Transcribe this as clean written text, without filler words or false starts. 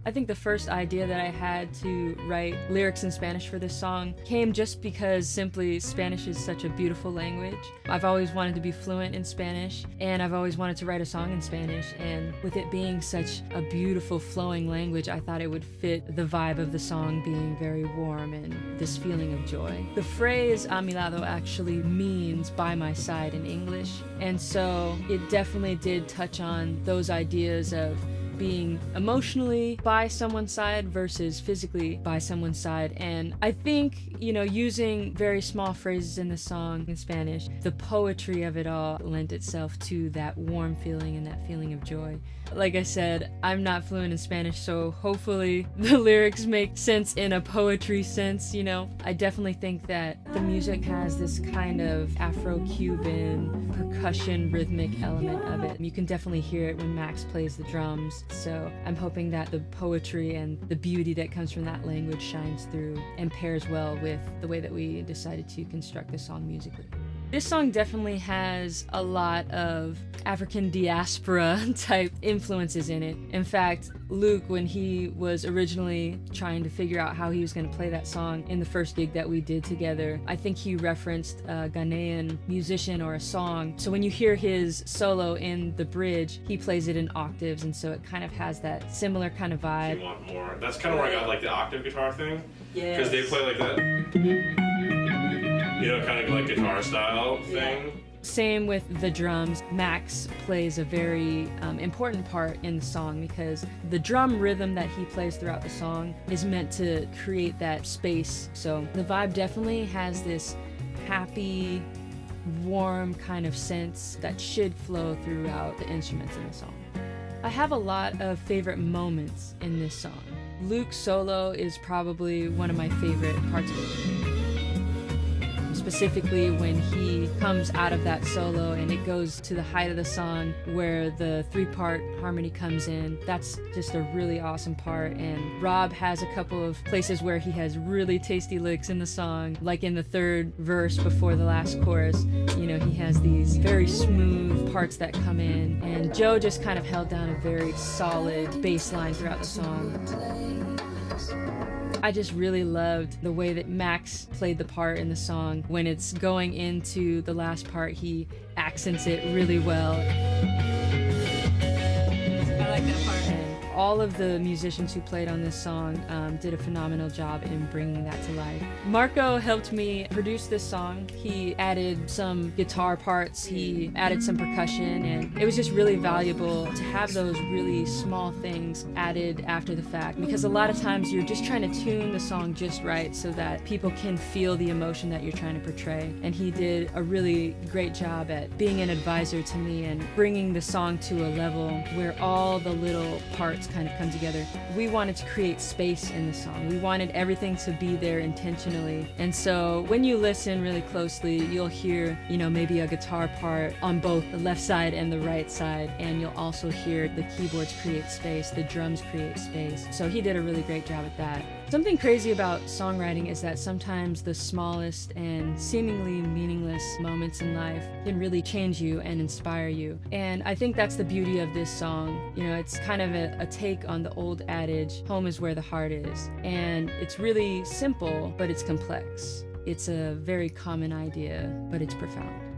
I think the first idea that I had to write lyrics in Spanish for this song came just because simply Spanish is such a beautiful language. I've always wanted to be fluent in Spanish, and I've always wanted to write a song in Spanish, and with it being such a beautiful flowing language, I thought it would fit the vibe of the song being very warm and this feeling of joy. The phrase "A Mi Lado" actually means by my side in English, and so it definitely did touch on those ideas of being emotionally by someone's side versus physically by someone's side. And I think, using very small phrases in the song in Spanish, the poetry of it all lent itself to that warm feeling and that feeling of joy. Like I said, I'm not fluent in Spanish, so hopefully the lyrics make sense in a poetry sense, I definitely think that the music has this kind of Afro-Cuban percussion rhythmic element of it. You can definitely hear it when Max plays the drums. So I'm hoping that the poetry and the beauty that comes from that language shines through and pairs well with the way that we decided to construct the song musically. This song definitely has a lot of African diaspora type influences in it. In fact, Luke, when he was originally trying to figure out how he was going to play that song in the first gig that we did together, I think he referenced a Ghanaian musician or a song. So when you hear his solo in the bridge, he plays it in octaves, and so it kind of has that similar kind of vibe. You want more? That's kind of where I got like the octave guitar thing. Yeah. Because they play like that. Kind of like guitar style thing. Same with the drums. Max plays a very important part in the song because the drum rhythm that he plays throughout the song is meant to create that space. So the vibe definitely has this happy, warm kind of sense that should flow throughout the instruments in the song. I have a lot of favorite moments in this song. Luke's solo is probably one of my favorite parts of it. Specifically when he comes out of that solo and it goes to the height of the song where the 3-part harmony comes in. That's just a really awesome part, and Rob has a couple of places where he has really tasty licks in the song, like in the 3rd verse before the last chorus. He has these very smooth parts that come in, and Joe just kind of held down a very solid bass line throughout the song. I just really loved the way that Max played the part in the song. When it's going into the last part, he accents it really well. I like that part. And all of the musicians who played on this song did a phenomenal job in bringing that to life. Marko helped me produce this song. He added some guitar parts, he added some percussion, and it was just really valuable to have those really small things added after the fact, because a lot of times you're just trying to tune the song just right so that people can feel the emotion that you're trying to portray. And he did a really great job at being an advisor to me and bringing the song to a level where all the little parts kind of come together. We wanted to create space in the song. We wanted everything to be there intentionally. And so when you listen really closely, you'll hear, maybe a guitar part on both the left side and the right side. And you'll also hear the keyboards create space, the drums create space. So he did a really great job at that. Something crazy about songwriting is that sometimes the smallest and seemingly meaningless moments in life can really change you and inspire you. And I think that's the beauty of this song. It's kind of a take on the old adage, home is where the heart is. And it's really simple, but it's complex. It's a very common idea, but it's profound.